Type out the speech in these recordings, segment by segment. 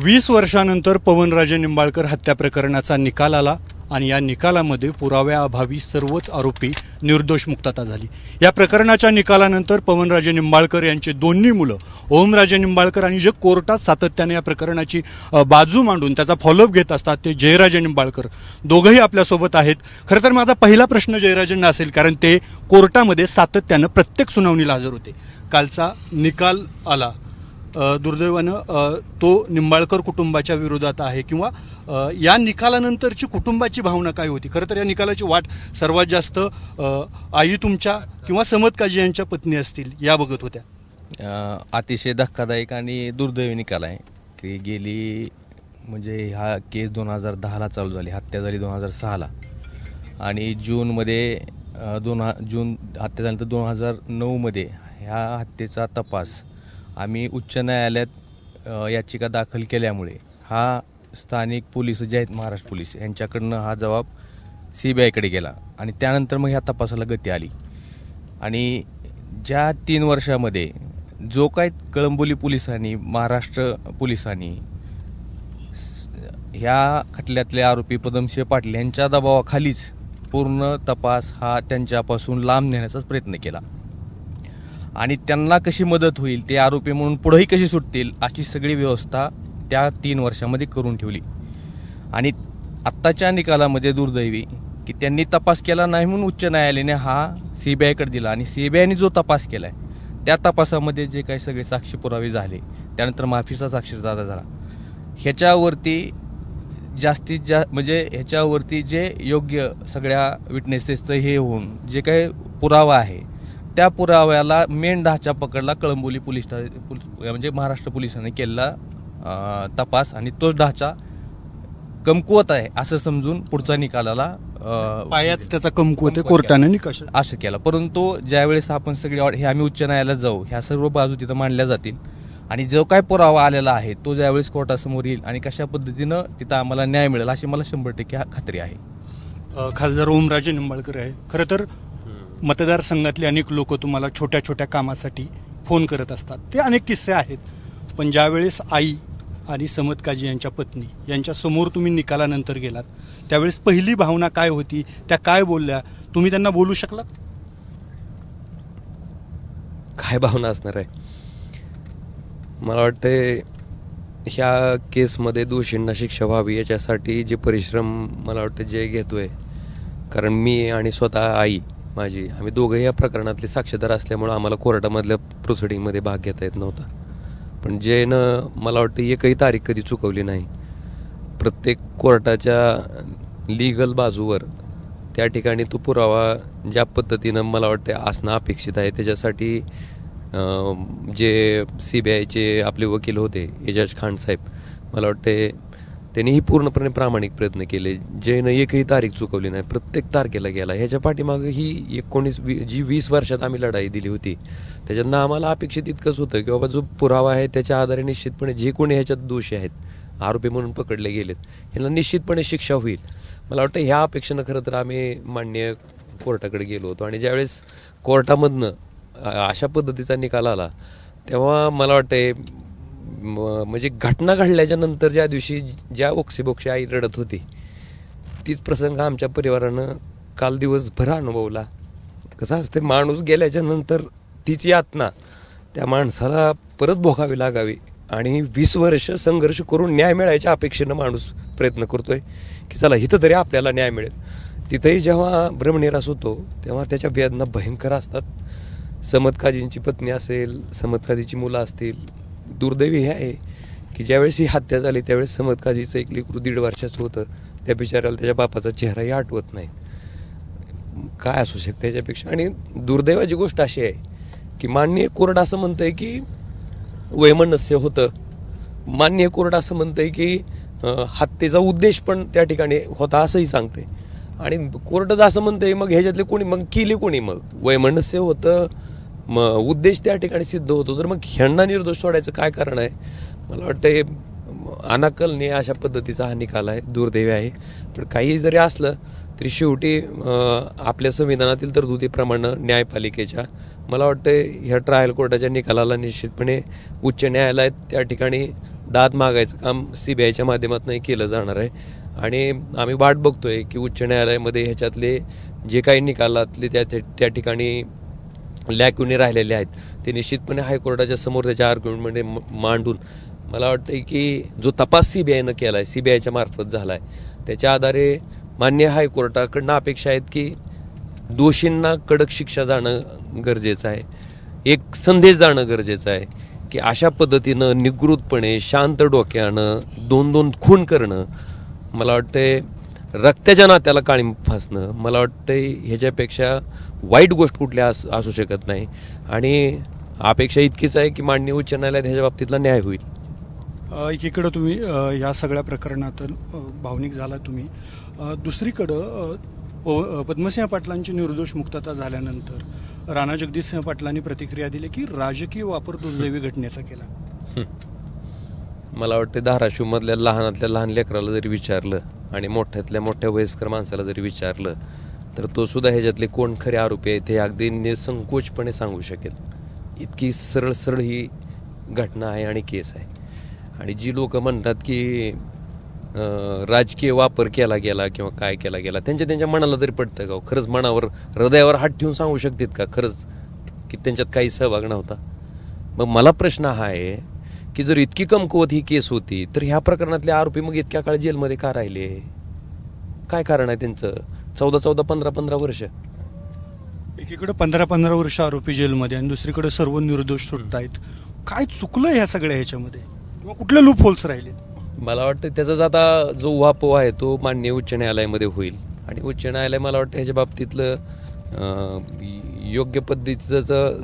20 वर्षानंतर पवनराजे निंबाळकर हत्या प्रकरणाचा निकाल आला आणि या निकालामध्ये पुराव्याअभावी सर्वच आरोपी निर्दोष मुक्तता झाली। या प्रकरणाच्या निकालानंतर पवनराजे निंबाळकर यांचे दोन्ही मुलं ओमराजे निंबाळकर आणि जे कोर्टात सातत्याने या प्रकरणाची बाजू मांडून त्याचा फॉलोअप घेत असतात ते जयराजे निंबाळकर दोघंही आपल्यासोबत आहेत। खरं तर माझा पहिला प्रश्न जयराजेंना असेल, कारण ते कोर्टामध्ये सातत्यानं प्रत्येक सुनावणीला हजर होते। कालचा निकाल आला, दुर्दैवानं तो निंबाळकर कुटुंबाच्या विरोधात आहे, किंवा या निकालानंतरची कुटुंबाची भावना काय होती? खरं तर या निकालाची वाट सर्वात जास्त आई तुमच्या किंवा समत काजी यांच्या पत्नी असतील या बघत होत्या। अतिशय धक्कादायक आणि दुर्दैवी निकाल आहे की गेली म्हणजे हा केस 2010ला चालू झाली, हत्या झाली 2006ला आणि जूनमध्ये जून हत्या झाल्यानंतर 2009मध्ये ह्या हत्येचा तपास आम्ही उच्च न्यायालयात याचिका दाखल केल्यामुळे हा स्थानिक पोलीस जे आहेत महाराष्ट्र पोलीस यांच्याकडनं हा जबाब CBIकडे गेला आणि त्यानंतर मग ह्या तपासाला गती आली। आणि ज्या 3 वर्षामध्ये जो काय कळंबोली पोलिसांनी महाराष्ट्र पोलिसांनी ह्या खटल्यातले आरोपी पदमसिंह पाटील यांच्या दबावाखालीच पूर्ण तपास हा त्यांच्यापासून लांब नेण्याचाच प्रयत्न केला आणि त्यांना कशी मदत होईल, ते आरोपी म्हणून पुढेही कशी सुटतील अशी सगळी व्यवस्था त्या 3 वर्षामध्ये करून ठेवली। आणि आत्ताच्या निकालामध्ये दुर्दैवी की त्यांनी तपास केला नाही म्हणून उच्च न्यायालयाने हा CBIकडे दिला आणि CBIने जो तपास केलाय त्या तपासामध्ये जे काही सगळे साक्षी पुरावे झाले, त्यानंतर माफीचा साक्षीदार झाला, ह्याच्यावरती जास्तीत जास्त म्हणजे ह्याच्यावरती जे योग्य सगळ्या विटनेसेसचं हे होऊन जे काही पुरावा आहे त्या पुराव्याला मेन ढाचा पकडला कळंबोली पोलीस म्हणजे महाराष्ट्र पोलिसांनी केलेला तपास आणि तोच ढाचा कमकुवत आहे असं समजून पुढचा निकालाला पायाच त्याचा कमकुवत आहे कोर्टाने निकष असं केला। परंतु ज्यावेळेस आपण सगळे हे आम्ही उच्च न्यायालयात जाऊ, ह्या सर्व बाजू तिथं मांडल्या जातील आणि जो काय पुरावा आलेला आहे तो ज्यावेळेस कोर्टासमोर येईल आणि कशा पद्धतीनं तिथं आम्हाला न्याय मिळेल अशी मला 100% खात्री आहे। खासदार ओमराजे निंबाळकर आहे, खरं तर मतदारसंघातले अनेक लोक तुम्हाला छोट्या छोट्या कामासाठी फोन करत असतात, ते अनेक किस्से आहेत, पण ज्यावेळेस आई आणि समत काजी यांच्या पत्नी यांच्या समोर तुम्ही निकालानंतर गेलात त्यावेळेस पहिली भावना काय होती, त्या काय बोलल्या, तुम्ही त्यांना बोलू शकलात? काय भावना असणार आहे? मला वाटते ह्या केसमध्ये दोषींना शिक्षा व्हावी याच्यासाठी जे परिश्रम मला वाटतं जे घेतोय, कारण मी आणि स्वतः आई माझी आम्ही दोघंही या प्रकरणातले साक्षीदार असल्यामुळं आम्हाला कोर्टामधल्या प्रोसिडिंगमध्ये भाग घेता येत नव्हता, पण जेनं मला वाटतं एकही तारीख कधी चुकवली नाही। प्रत्येक कोर्टाच्या लीगल बाजूवर त्या ठिकाणी तो पुरावा ज्या पद्धतीनं मला वाटतं असणं अपेक्षित आहे त्याच्यासाठी जे CBIचे आपले वकील होते एजाज खान साहेब, मला वाटते त्यांनीही पूर्णपणे प्रामाणिक प्रयत्न केले, जेनं एकही तारीख चुकवली नाही, प्रत्येक तारखेला गेला। ह्याच्या पाठीमागं ही 20 वर्षात आम्ही लढाई दिली होती, त्याच्यातनं आम्हाला अपेक्षित इतकंच होतं की बाबा जो पुरावा आहे त्याच्या आधारे निश्चितपणे जे कोणी ह्याच्यात दोषी आहेत, आरोपी म्हणून पकडले गेलेत, ह्यांना निश्चितपणे शिक्षा होईल। मला वाटतं ह्या अपेक्षेनं खरं तर आम्ही माननीय कोर्टाकडे गेलो होतो आणि ज्यावेळेस कोर्टामधनं अशा पद्धतीचा निकाल आला तेव्हा मला वाटतं म्हणजे घटना घडल्याच्या नंतर ज्या दिवशी ज्या ओक्सीबोक्शी आई रडत होती तीच प्रसंग आमच्या परिवारानं काल दिवसभर अनुभवला। कसं असते, माणूस गेल्याच्या नंतर तीच यातना त्या माणसाला परत भोगावी लागावी आणि 20 वर्ष संघर्ष करून न्याय मिळायच्या अपेक्षेनं माणूस प्रयत्न करतोय की चला इथं तरी आपल्याला न्याय मिळेल। तिथंही जेव्हा भ्रमनिरास होतो तेव्हा त्याच्या वेदना भयंकर असतात। समत काजींची पत्नी असेल, समत काजीची मुलं असतील, दुर्दैवी हे आहे की ज्यावेळेस ही हत्या झाली त्यावेळेस समत काजीचं एक लेकरू 1.5 वर्षाचं होतं, त्या बिचाऱ्याला त्याच्या बापाचा चेहराही आठवत नाही, काय असू शकतं त्याच्यापेक्षा। आणि दुर्दैवाची गोष्ट अशी आहे की माननीय कोर्ट असं म्हणतंय की वैमनस्य होतं, माननीय कोर्ट असं म्हणतंय की हत्येचा उद्देश पण त्या ठिकाणी होता असंही सांगते आणि कोर्टच असं म्हणतंय, मग ह्याच्यातले कोणी मग केली कोणी, मग वैमनस्य होतं, मग उद्देश त्या ठिकाणी सिद्ध होतो, तर मग ह्यांना निर्दोष सोडायचं काय कारण आहे? मला वाटतं अनाकलनीय अशा पद्धतीचा हा निकाल आहे, दुर्दैवी आहे। पण काही जरी असलं तरी शेवटी आपल्या संविधानातील तरतुदीप्रमाणे न्यायपालिकेच्या मला वाटतं ह्या ट्रायल कोर्टाच्या निकालाला निश्चितपणे उच्च न्यायालयात त्या ठिकाणी दाद मागायचं काम CBIच्या माध्यमातूनही केलं जाणार आहे. आणि आम्ही वाट बघतोय की उच्च न्यायालयामध्ये ह्याच्यातले जे काही निकालातले त्या ठिकाणी लॅक्युनी राहिलेले आहेत ते निश्चितपणे हायकोर्टाच्या समोर त्याच्या आर्ग्युमेंटमध्ये मांडून मला वाटतं की जो तपास CBIनं केला आहे, CBIच्या मार्फत झाला आहे, त्याच्या आधारे मान्य हायकोर्टाकडनं अपेक्षा आहेत की दोषींना कडक शिक्षा जाणं गरजेचं आहे. एक संदेश जाणं गरजेचं आहे की अशा पद्धतीनं निगृतपणे शांत डोक्यानं 2-2 खून करणं, मला वाटतंय रक्ताच्या नात्याला काळी फासणं, मला वाटतंय ह्याच्यापेक्षा वाईट गोष्ट कुठली असू शकत नाही. आणि अपेक्षा इतकीच आहे की माननीय उच्च न्यायालयात ह्याच्या बाबतीतला न्याय होईल. एकीकडं तुम्ही या सगळ्या प्रकरणात भावनिक झाला तुम्ही, दुसरीकडं पद्मसिंह पाटलांची निर्दोष मुक्तता झाल्यानंतर राणा जगजितसिंह पाटलांनी प्रतिक्रिया दिली की राजकीय वापर दुर्दैवी घटनेचा केला. मला वाटतं धाराशिवमधल्या लहानातल्या लहान लेकराला जरी विचारलं आणि मोठ्यातल्या मोठ्या वयस्कर माणसाला जरी विचारलं तर तो सुद्धा ह्याच्यातले कोण खरे आरोपी आहेत हे अगदी निसंकोचपणे सांगू शकेल. इतकी सरळ सरळ ही घटना आहे आणि केस आहे. आणि जी लोक म्हणतात की राजकीय वापर केला गेला किंवा काय केला गेला, त्यांच्या मनाला तरी पडतं का? खरंच मनावर हृदयावर हात ठेवून सांगू शकतात का खरंच की त्यांच्यात काही सहभाग नव्हता? मग मला प्रश्न हा आहे की जर इतकी कमकुवत ही केस होती तर ह्या प्रकरणातले आरोपी मग इतक्या काळ जेलमध्ये का राहिले? काय कारण आहे त्यांचं? 14-14, 15-15 वर्ष. एकीकडे 15-15 वर्ष आरोपी जेलमध्ये आणि दुसरीकडे सर्व निर्दोष सुटतायत. काय चुकलं ह्या सगळ्या ह्याच्यामध्ये किंवा कुठले लूप होल्स राहिले? मला वाटतं त्याचाच आता जो उहापोह आहे तो माननीय उच्च न्यायालयामध्ये होईल. आणि उच्च न्यायालय मला वाटतं ह्याच्या बाबतीतलं योग्य पद्धतीचं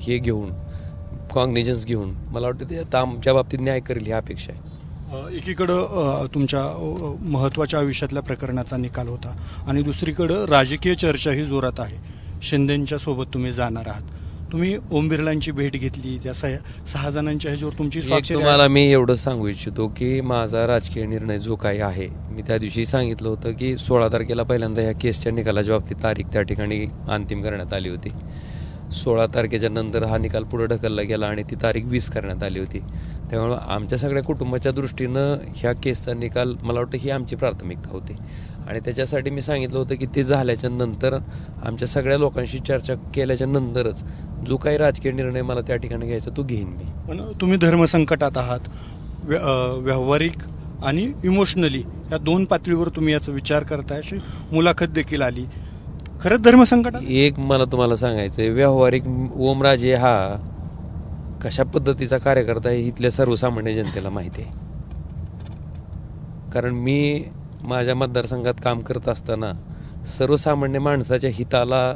हे घेऊन कॉग्निजन्स घेऊन मला वाटतं ते आता आमच्या बाबतीत न्याय करेल ही अपेक्षा आहे. एकीकडं तुमच्या महत्त्वाच्या आयुष्यातल्या प्रकरणाचा निकाल होता आणि दुसरीकडं राजकीय चर्चाही जोरात आहे. शिंदेंच्या सोबत तुम्ही जाणार आहात. तुम्ही ओम बिर्लांची भेट घेतली, त्या 6 जणांच्या ह्याच्यावर तुमची स्वाक्षरी आहे. तुम्हाला मी एवढं सांगू इच्छितो की माझा राजकीय निर्णय जो काही आहे, मी त्या दिवशी सांगितलं होतं की 16 तारखेला पहिल्यांदा ह्या केसच्या निकालाच्या बाबतीत तारीख त्या ठिकाणी अंतिम करण्यात आली होती. 16 तारखेच्या नंतर हा निकाल पुढे ढकलला गेला आणि ती तारीख 20 करण्यात आली होती. त्यामुळे आमच्या सगळ्या कुटुंबाच्या दृष्टीनं ह्या केसचा निकाल मला वाटतं ही आमची प्राथमिकता होती. आणि त्याच्यासाठी मी सांगितलं होतं की ते झाल्याच्या नंतर आमच्या सगळ्या लोकांशी चर्चा केल्याच्या नंतरच जो काही राजकीय निर्णय मला त्या ठिकाणी घ्यायचा तो घेईन मी. पण तुम्ही धर्मसंकटात आहात, व्यावहारिक आणि इमोशनली या 2 पातळीवर तुम्ही याचा विचार करताय अशी मुलाखत देखील आली. खरंच धर्मसंकटात? एक मला तुम्हाला सांगायचंय, व्यावहारिक ओमराजे हा कशा पद्धतीचा कार्यकर्ता आहे इथल्या सर्वसामान्य जनतेला माहिती आहे. कारण मी माझ्या मतदारसंघात काम करत असताना सर्वसामान्य माणसाच्या हिताला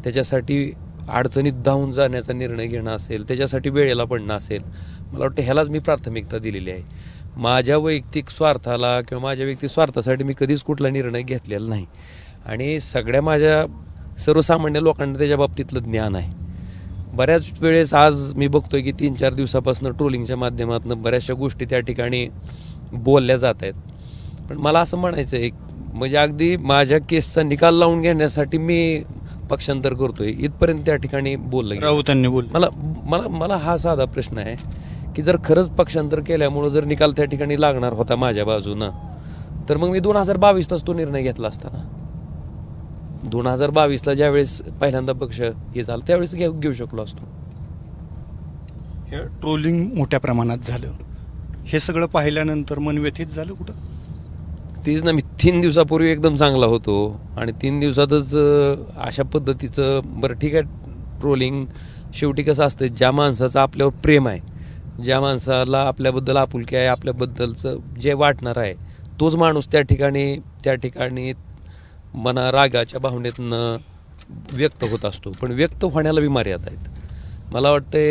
त्याच्यासाठी अडचणीत धावून जाण्याचा निर्णय घेणं असेल, त्याच्यासाठी वेळेला पडणं असेल, मला वाटतं ह्यालाच मी प्राथमिकता दिलेली आहे. माझ्या वैयक्तिक स्वार्थाला किंवा माझ्या वैयक्तिक स्वार्थासाठी मी कधीच कुठला निर्णय घेतलेला नाही. आणि सगळ्या माझ्या सर्वसामान्य लोकांना त्याच्या बाबतीतलं ज्ञान आहे. बऱ्याच वेळेस आज मी बघतोय की 3-4 दिवसापासून ट्रोलिंगच्या माध्यमातून बऱ्याचशा गोष्टी त्या ठिकाणी बोलल्या जात आहेत. पण मला असं म्हणायचं आहे, म्हणजे अगदी माझ्या केसचा निकाल लावून घेण्यासाठी मी पक्षांतर करतोय इथपर्यंत त्या ठिकाणी बोललं राऊतांनी बोल. मला हा साधा प्रश्न आहे की जर खरंच पक्षांतर केल्यामुळं जर निकाल त्या ठिकाणी लागणार होता माझ्या बाजूनं तर मग मी 2022लाच तो निर्णय घेतला असताना. 2022ला ज्यावेळेस पहिल्यांदा पक्ष हे झालं त्यावेळेस घेऊ शकलो असतो. हे ट्रोलिंग मोठ्या प्रमाणात झालं, हे सगळं पाहिल्यानंतर मन व्यथित झालं कुठं? तीच ना, मी 3 दिवसापूर्वी एकदम चांगला होतो आणि 3 दिवसातच अशा पद्धतीचं. बरं ठीक आहे, ट्रोलिंग शेवटी कसं असतं, ज्या माणसाचं आपल्यावर प्रेम आहे, ज्या माणसाला आपल्याबद्दल आपुलकी आहे, आपल्याबद्दलचं जे वाटणार आहे तोच माणूस त्या ठिकाणी मना रागाच्या भावनेतनं व्यक्त होत असतो. पण व्यक्त होण्याला बी मर्यादा आहेत. मला वाटते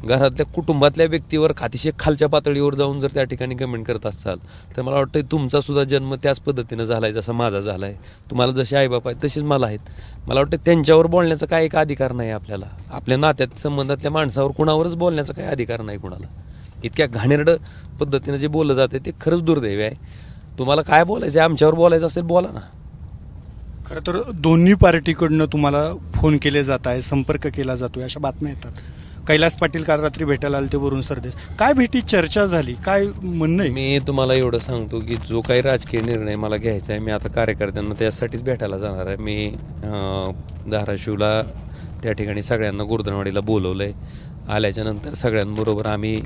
घरातल्या कुटुंबातल्या व्यक्तीवर अतिशय खालच्या पातळीवर जाऊन जर त्या ठिकाणी कमेंट करत असाल तर मला वाटतं तुमचा सुद्धा जन्म त्याच पद्धतीनं झालाय जसा माझा झालाय. तुम्हाला जसे आईबाप आहेत तसेच मला आहेत. मला वाटतं त्यांच्यावर बोलण्याचा काय एक अधिकार नाही आपल्याला. आपल्या नात्यात संबंधातल्या माणसावर कुणावरच बोलण्याचा काही अधिकार नाही कुणाला. इतक्या घाणेरडं पद्धतीनं जे बोललं जाते ते खरंच दुर्दैवी आहे. तुम्हाला काय बोलायचं आहे, आमच्यावर बोलायचं असेल बोला ना. खरं तर दोन्ही पार्टीकडनं तुम्हाला फोन केले जात आहे, संपर्क केला जातोय, अशा बातम्या येतात. कैलास पाटील काल रात्री भेटायला आले ते वरुण सरदेस. काय भेटी चर्चा झाली, काय म्हणणं आहे? मी तुम्हाला एवढं सांगतो की जो काही राजकीय निर्णय मला घ्यायचा आहे, मी आता कार्यकर्त्यांना त्यासाठीच भेटायला जाणार आहे. मी धाराशिवला त्या ठिकाणी सगळ्यांना गुर्दनवाडीला बोलवलं आहे. आल्याच्या नंतर सगळ्यांबरोबर आम्ही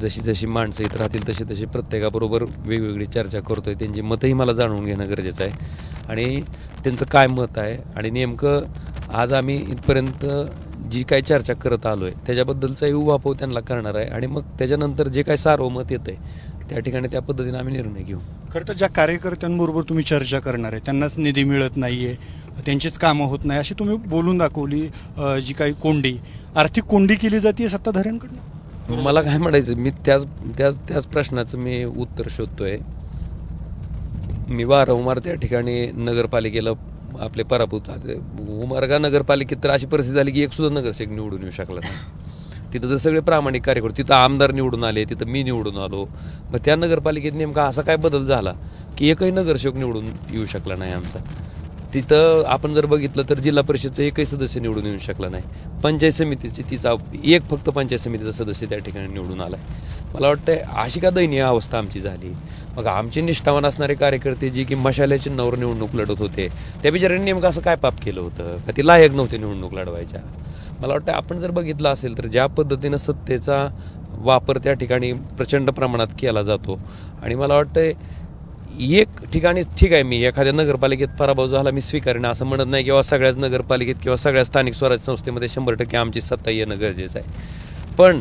जशी जशी माणसं इथं राहतील तशी तशी प्रत्येकाबरोबर वेगवेगळी चर्चा करतो आहे. त्यांची मतंही मला जाणून घेणं गरजेचं आहे आणि त्यांचं काय मत आहे. आणि नेमकं आज आम्ही इथपर्यंत जी काही चर्चा करत आलो आहे त्याच्याबद्दलचाही उहापोह त्यांना करणार आहे आणि मग त्याच्यानंतर जे काही सार्वमत येतं आहे त्या ठिकाणी त्या पद्धतीने आम्ही निर्णय घेऊ. खरं तर ज्या कार्यकर्त्यांबरोबर तुम्ही चर्चा करणार आहे त्यांनाच निधी मिळत नाही आहे, त्यांचीच कामं होत नाही अशी तुम्ही बोलून दाखवली. जी काही कोंडी, आर्थिक कोंडी केली जाते सत्ताधाऱ्यांकडनं. मला काय म्हणायचं, मी त्याच प्रश्नाचं मी उत्तर शोधतोय. मी वारंवार त्या ठिकाणी नगरपालिकेला आपले पराभूत उमरगा नगरपालिकेत तर अशी परिस्थिती झाली की एक सुद्धा नगरसेवक निवडून येऊ शकला नाही. तिथं तर सगळे प्रामाणिक कार्यकर्ते, तिथं आमदार निवडून आले, तिथं मी निवडून आलो. मग त्या नगरपालिकेत नेमका असा काय बदल झाला की एकही नगरसेवक निवडून येऊ शकला नाही आमचा. तिथं आपण जर बघितलं तर जिल्हा परिषदचं एकही सदस्य निवडून येऊ शकला नाही. पंचायत समितीची तिचा एक फक्त पंचायत समितीचा सदस्य त्या ठिकाणी निवडून आला आहे. मला वाटतं अशी का दयनीय अवस्था आमची झाली. मग आमचे निष्ठावान असणारे कार्यकर्ते जी की मशाल्या चिन्हावर निवडणूक लढत होते त्या बिचाऱ्यांनी नेमकं असं काय पाप केलं होतं का ते लायक नव्हते निवडणूक लढवायच्या. मला वाटतं आपण जर बघितलं असेल तर ज्या पद्धतीनं सत्तेचा वापर त्या ठिकाणी प्रचंड प्रमाणात केला जातो आणि मला वाटतं एक ठिकाणी ठीक आहे, मी एखाद्या नगरपालिकेत पराभव झाला मी स्वीकारेन असं म्हणत नाही किंवा सगळ्याच नगरपालिकेत किंवा सगळ्या स्थानिक स्वराज्य संस्थेमध्ये 100% आमची सत्ता येणं गरजेचं आहे. पण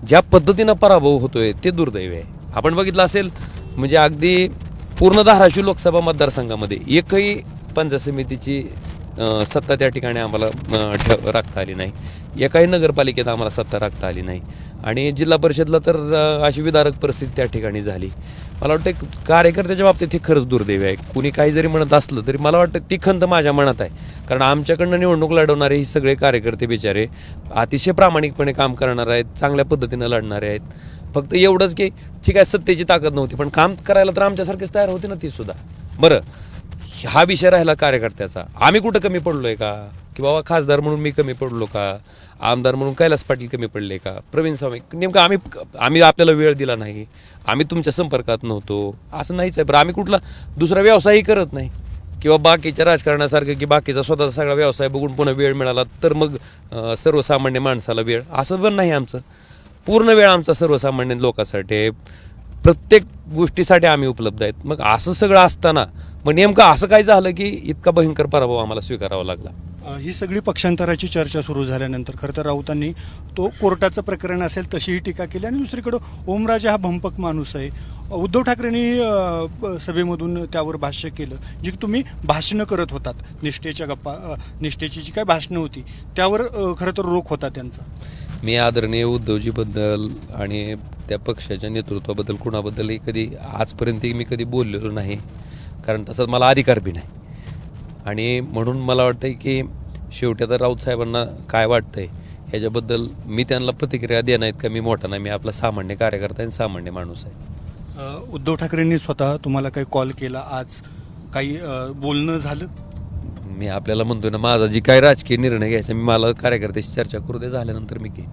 ज्या पद्धतीनं पराभव होतोय ते दुर्दैव आहे. आपण बघितलं असेल म्हणजे अगदी पूर्ण धाराशिव लोकसभा मतदारसंघामध्ये एकही पंचायत समितीची सत्ता त्या ठिकाणी आम्हाला राखता आली नाही. एकाही नगरपालिकेत आम्हाला सत्ता राखता आली नाही आणि जिल्हा परिषदला तर अशी विदारक परिस्थिती त्या ठिकाणी झाली. मला वाटतं कार्यकर्त्याच्या बाबतीत हे खरंच दुर्दैव आहे. कुणी काही जरी म्हणत असलं तरी मला वाटतं ती खंत माझ्या मनात आहे. कारण आमच्याकडनं निवडणूक लढवणारे ही सगळे कार्यकर्ते बिचारे अतिशय प्रामाणिकपणे काम करणार आहेत, चांगल्या पद्धतीनं लढणारे आहेत. फक्त एवढंच की ठीक आहे सत्तेची ताकद नव्हती पण काम करायला तर आमच्यासारखेच तयार होते ना ती सुद्धा. बरं, हा विषय राहिला कार्यकर्त्याचा. आम्ही कुठं कमी पडलोय का की बाबा खासदार म्हणून मी कमी पडलो का, आमदार म्हणून कैलास पाटील कमी पडले का, प्रवीण स्वामी नेमकं आम्ही आपल्याला वेळ दिला नाही, आम्ही तुमच्या संपर्कात नव्हतो असं नाहीच आहे. बरं, आम्ही कुठला दुसरा व्यवसायही करत नाही किंवा बाकीच्या राजकारणासारखं की बाकीचा स्वतःचा सगळा व्यवसाय बघून पुन्हा वेळ मिळाला तर मग सर्वसामान्य माणसाला वेळ असं पण नाही. आमचं पूर्ण वेळ आमचा सर्वसामान्य लोकांसाठी प्रत्येक गोष्टीसाठी आम्ही उपलब्ध आहेत. मग असं सगळं असताना मग नेमकं असं काय झालं की इतका भयंकर पराभव आम्हाला स्वीकारावा लागला. ही सगळी पक्षांतराची चर्चा सुरू झाल्यानंतर खरं तर राऊतांनी तो कोर्टाचं प्रकरण असेल तशीही टीका केली आणि दुसरीकडं ओमराजे हा भंपक माणूस आहे. उद्धव ठाकरेंनी सभेमधून त्यावर भाष्य केलं, जी तुम्ही भाषणं करत होतात, निष्ठेच्या गप्पा, निष्ठेची जी काही भाषणं होती त्यावर खरं तर रोख होता त्यांचा. मी आदरणीय उद्धवजीबद्दल आणि त्या पक्षाच्या नेतृत्वाबद्दल कुणाबद्दलही कधी आजपर्यंत मी कधी बोललेलो नाही, कारण तसंच मला अधिकार बी नाही. आणि म्हणून मला वाटतंय की शेवटी आता राऊत साहेबांना काय वाटतंय ह्याच्याबद्दल मी त्यांना प्रतिक्रिया देणार आहेत का मी मोठा नाही, मी आपला सामान्य कार्यकर्ता आणि सामान्य माणूस आहे. उद्धव ठाकरेंनी स्वतः तुम्हाला काही कॉल केला, आज काही बोलणं झालं? मी आपल्याला म्हणतोय ना, माझा जी काही राजकीय निर्णय घ्यायचा मी मला कार्यकर्त्याशी चर्चा करू दे, झाल्यानंतर मी घेईन.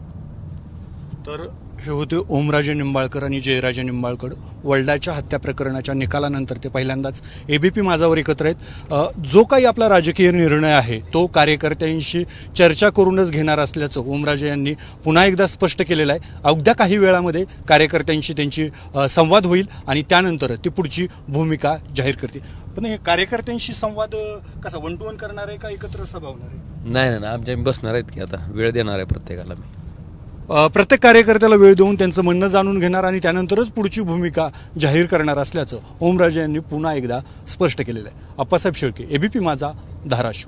तर हे होते ओमराजे निंबाळकर आणि जयराजे निंबाळकर. वल्डाच्या हत्या प्रकरणाच्या निकालानंतर ते पहिल्यांदाच एबीपी माझावर एकत्र आहेत. जो काही आपला राजकीय निर्णय आहे तो कार्यकर्त्यांशी चर्चा करूनच घेणार असल्याचं ओमराजे यांनी पुन्हा एकदा स्पष्ट केलेलं आहे. अवघ्या काही वेळामध्ये कार्यकर्त्यांशी त्यांची संवाद होईल आणि त्यानंतर ती पुढची भूमिका जाहीर करतील. पण हे कार्यकर्त्यांशी संवाद कसा, वन टू वन करणार आहे का एकत्र सभा होणार आहे? नाही, आमच्या बसणार आहेत की आता वेळ देणार आहे प्रत्येकाला. मी प्रत्येक कार्यकर्त्याला वेळ देऊन त्यांचं म्हणणं जाणून घेणार आणि त्यानंतरच पुढची भूमिका जाहीर करणार असल्याचं ओमराजे यांनी पुन्हा एकदा स्पष्ट केलेलं आहे. अप्पासाहेब शेळके, एबीपी माझा, धाराशिव.